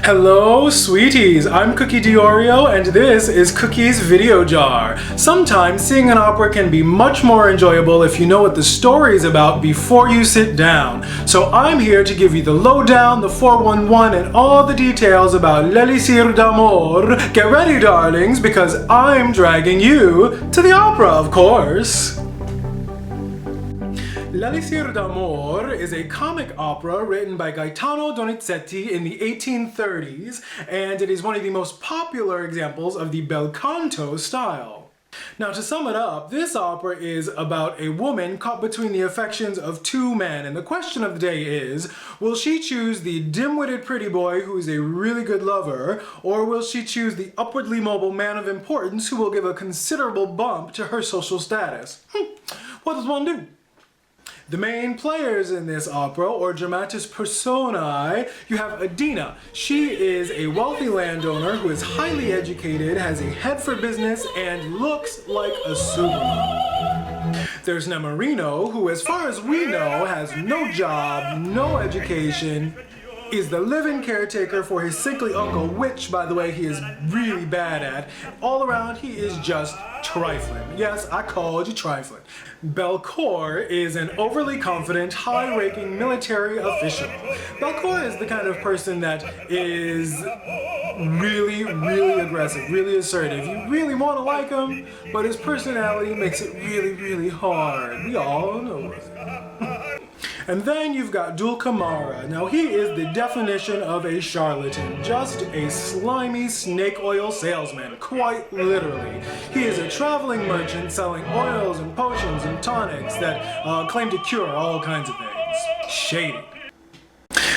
Hello, sweeties! I'm Cookie Diorio, and this is Cookie's Video Jar. Sometimes seeing an opera can be much more enjoyable if you know what the story is about before you sit down. So I'm here to give you the lowdown, the 411, and all the details about l'Elixir d'Amour. Get ready, darlings, because I'm dragging you to the opera, of course. L'Elixir d'Amour is a comic opera written by Gaetano Donizetti in the 1830s, and it is one of the most popular examples of the bel canto style. Now, to sum it up, this opera is about a woman caught between the affections of two men, and the question of the day is, will she choose the dim-witted pretty boy who is a really good lover, or will she choose the upwardly mobile man of importance who will give a considerable bump to her social status? What does one do? The main players in this opera, or dramatis personae, you have Adina. She is a wealthy landowner who is highly educated, has a head for business, and looks like a supermodel. There's Nemorino, who as far as we know has no job, no education, is the live-in caretaker for his sickly uncle, which, by the way, he is really bad at. All around, he is just trifling. Yes, I called you trifling. Belcour is an overly confident, high-ranking military official. Belcour is the kind of person that is really aggressive, really assertive. You really want to like him, but his personality makes it really hard. We all know it. And then you've got Dulcamara. Now he is the definition of a charlatan, just a slimy snake oil salesman, quite literally. He is a traveling merchant selling oils and potions and tonics that claim to cure all kinds of things. Shady.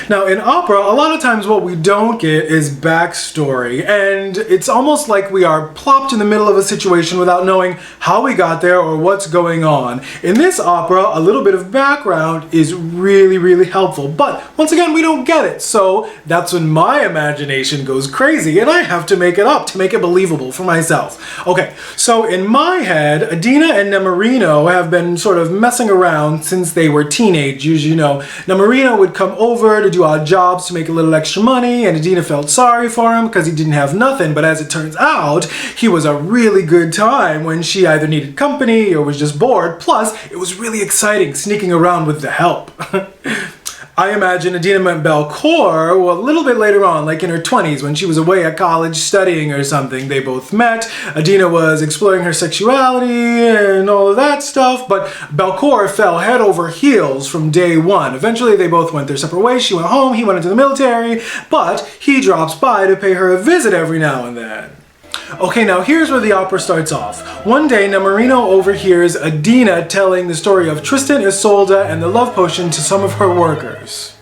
Now in opera, a lot of times what we don't get is backstory, and it's almost like we are plopped in the middle of a situation without knowing how we got there or what's going on. In this opera, a little bit of background is really helpful, but once again, we don't get it, so that's when my imagination goes crazy, and I have to make it up to make it believable for myself. Okay, so in my head, Adina and Nemorino have been sort of messing around since they were teenagers. You know, Nemorino would come over to do odd jobs to make a little extra money, and Adina felt sorry for him because he didn't have nothing, but as it turns out, he was a really good time when she either needed company or was just bored, plus it was really exciting sneaking around with the help. I imagine Adina met Belcour a little bit later on, like in her 20s, when she was away at college studying or something. They both met. Adina was exploring her sexuality and all of that stuff, but Belcour fell head over heels from day one. Eventually, they both went their separate ways. She went home, he went into the military, but he drops by to pay her a visit every now and then. Okay, now here's where the opera starts off. One day, Nemorino overhears Adina telling the story of Tristan, Isolde, and the love potion to some of her workers.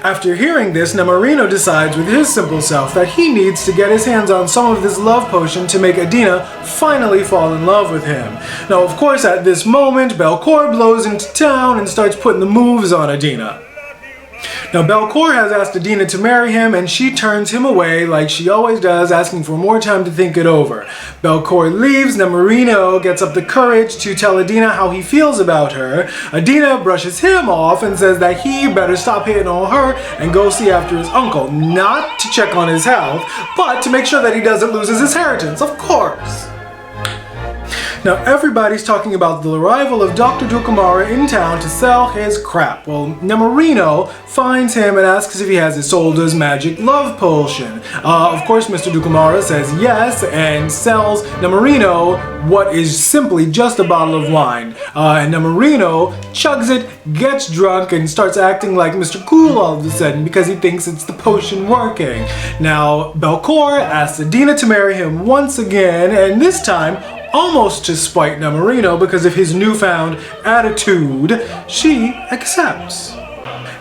After hearing this, Nemorino decides with his simple self that he needs to get his hands on some of this love potion to make Adina finally fall in love with him. Now, of course, at this moment, Belcour blows into town and starts putting the moves on Adina. Now, Belcour has asked Adina to marry him, and she turns him away like she always does, asking for more time to think it over. Belcour leaves. Nemorino gets up the courage to tell Adina how he feels about her. Adina brushes him off and says that he better stop hitting on her and go see after his uncle, not to check on his health, but to make sure that he doesn't lose his inheritance, of course. Now everybody's talking about the arrival of Dr. Dulcamara in town to sell his crap. Well, Nemorino finds him and asks if he has Isolde's magic love potion. Of course, Mr. Dulcamara says yes and sells Nemorino what is simply just a bottle of wine. And Nemorino chugs it, gets drunk, and starts acting like Mr. Cool all of a sudden because he thinks it's the potion working. Now, Belcour asks Adina to marry him once again, and this time, almost to spite Nemorino because of his newfound attitude, she accepts.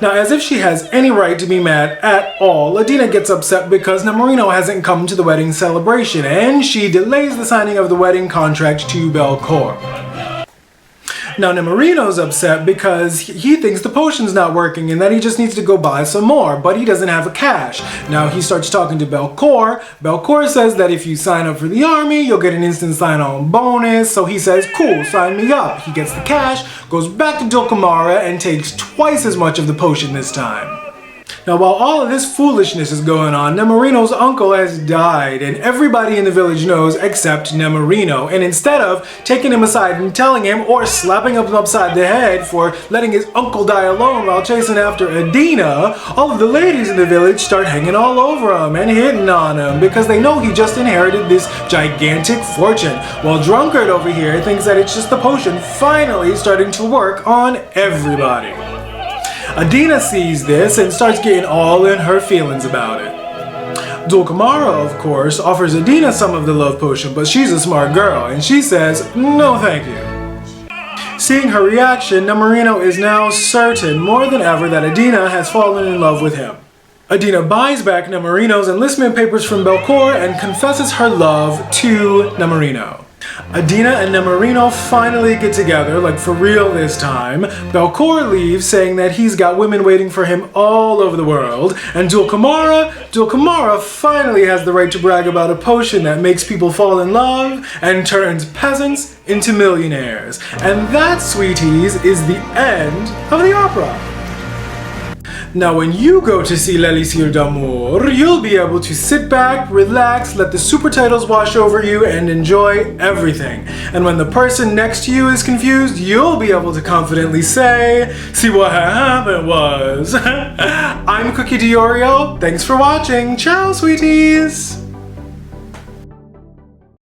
Now, as if she has any right to be mad at all, Adina gets upset because Nemorino hasn't come to the wedding celebration, and she delays the signing of the wedding contract to Belcour. Now Nemorino's upset because he thinks the potion's not working and that he just needs to go buy some more, but he doesn't have the cash. Now he starts talking to Belcour. Belcour says that if you sign up for the army, you'll get an instant sign-on bonus. So he says, cool, sign me up. He gets the cash, goes back to Dulcamara, and takes twice as much of the potion this time. Now, while all of this foolishness is going on, Nemorino's uncle has died, and everybody in the village knows except Nemorino. And instead of taking him aside and telling him, or slapping him upside the head for letting his uncle die alone while chasing after Adina, all of the ladies in the village start hanging all over him and hitting on him because they know he just inherited this gigantic fortune, while Drunkard over here thinks that it's just the potion finally starting to work on everybody. Adina sees this and starts getting all in her feelings about it. Dulcamara, of course, offers Adina some of the love potion, but she's a smart girl and she says, no thank you. Seeing her reaction, Nemorino is now certain more than ever that Adina has fallen in love with him. Adina buys back Nemorino's enlistment papers from Belcourt and confesses her love to Nemorino. Adina and Nemorino finally get together, like for real this time. Belcourt leaves saying that he's got women waiting for him all over the world. And Dulcamara finally has the right to brag about a potion that makes people fall in love and turns peasants into millionaires. And that, sweeties, is the end of the opera. Now when you go to see L'Elixir d'Amour, you'll be able to sit back, relax, let the super titles wash over you, and enjoy everything. And when the person next to you is confused, you'll be able to confidently say, see what happened was. I'm Cookie Diorio, thanks for watching, ciao sweeties!